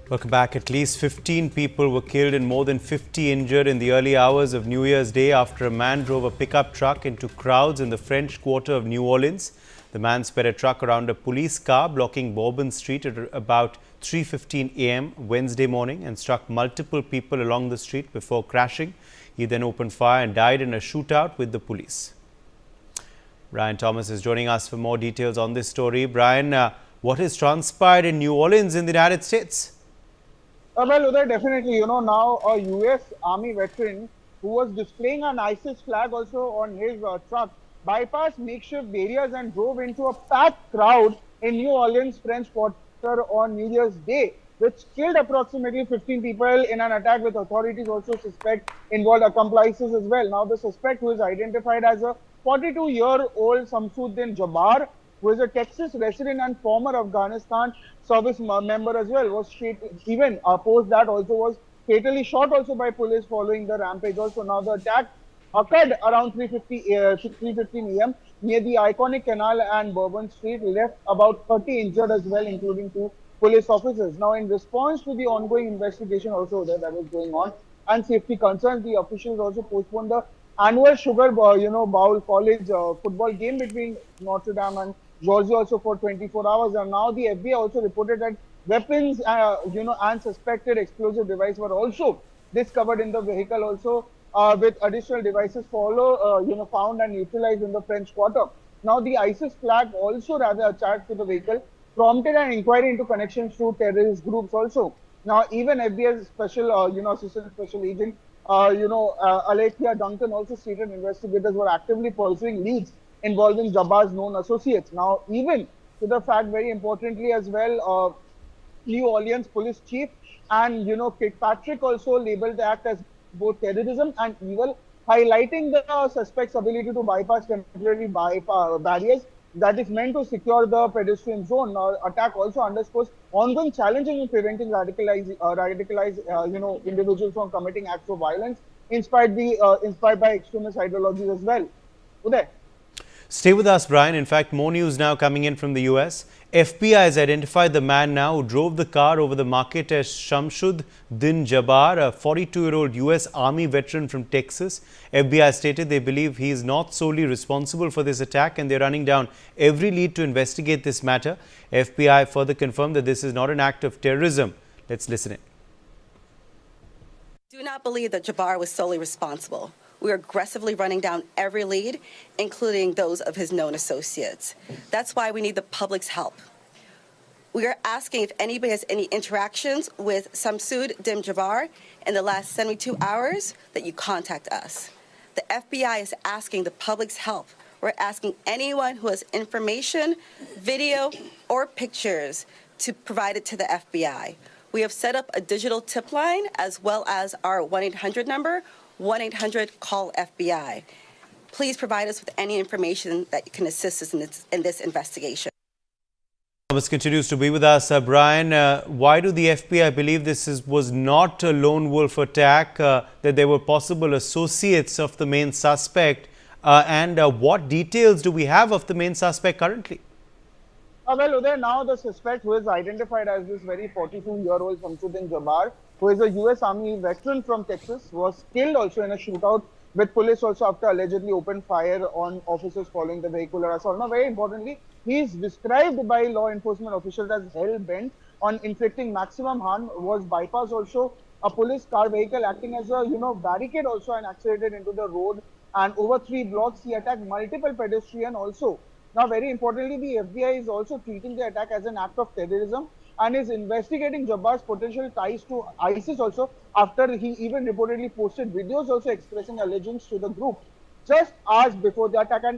Welcome back. At least 15 people were killed and more than 50 injured in the early hours of New Year's Day after a man drove a pickup truck into crowds in the French Quarter of New Orleans. The man sped a truck around a police car blocking Bourbon Street at about 3:15 a.m. Wednesday morning and struck multiple people along the street before crashing. He then opened fire and died in a shootout with the police. Brian Thomas is joining us for more details on this story. Brian, what has transpired in New Orleans in the United States? Well, Uday, definitely, now a U.S. Army veteran who was displaying an ISIS flag also on his truck bypassed makeshift barriers and drove into a packed crowd in New Orleans French Quarter on New Year's Day, which killed approximately 15 people in an attack with authorities also suspect involved accomplices as well. Now, the suspect, who is identified as a 42-year-old Samsuddin Jabbar, who is a Texas resident and former Afghanistan service member as well, was even post that also was fatally shot also by police following the rampage also. Now, the attack occurred around 3:15 a.m. near the iconic canal and Bourbon Street, left about 30 injured as well, including 2 police officers. Now, in response to the ongoing investigation also that was going on and safety concerns, the officials also postponed the annual Sugar Bowl College football game between Notre Dame and Georgia also for 24 hours. And now the FBI also reported that weapons, and suspected explosive device were also discovered in the vehicle also, with additional devices found and utilized in the French Quarter. Now, the ISIS flag also attached to the vehicle prompted an inquiry into connections to terrorist groups also. Now, even FBI's assistant special agent, Alethea Duncan also stated investigators were actively pursuing leads involving Jabbar's known associates. Now, even to the fact, very importantly as well, New Orleans police chief and, Kirkpatrick also labeled the act as both terrorism and evil, highlighting the suspect's ability to bypass temporary barriers that is meant to secure the pedestrian zone. Attack also underscores ongoing challenges in preventing radicalized individuals from committing acts of violence inspired by extremist ideologies as well. Uday. Stay with us, Brian. In fact, more news now coming in from the U.S. FBI has identified the man now who drove the car over the market as Shamsuddin Jabbar, a 42-year-old U.S. Army veteran from Texas. FBI stated they believe he is not solely responsible for this attack and they're running down every lead to investigate this matter. FBI further confirmed that this is not an act of terrorism. Let's listen in. Do not believe that Jabbar was solely responsible. We are aggressively running down every lead, including those of his known associates. That's why we need the public's help. We are asking if anybody has any interactions with Samsuddin Jabbar in the last 72 hours that you contact us. The FBI is asking the public's help. We're asking anyone who has information, video, or pictures to provide it to the FBI. We have set up a digital tip line as well as our 1-800 number, 1-800-CALL-FBI. Please provide us with any information that can assist us in this investigation. Thomas continues to be with us. Brian, why do the FBI believe this was not a lone wolf attack, that there were possible associates of the main suspect, and what details do we have of the main suspect currently? Well, Uday, now the suspect, who is identified as this very 42-year-old Samsuddin Jabbar, who is a U.S. Army veteran from Texas, was killed also in a shootout with police also after allegedly opened fire on officers following the vehicular assault. Now, very importantly, he is described by law enforcement officials as hell-bent on inflicting maximum harm, was bypassed also a police car vehicle acting as a, barricade also, and accelerated into the road, and over 3 blocks he attacked multiple pedestrians also. Now, very importantly, the FBI is also treating the attack as an act of terrorism and is investigating Jabbar's potential ties to ISIS also, after he even reportedly posted videos also expressing allegiance to the group just hours before the attack. And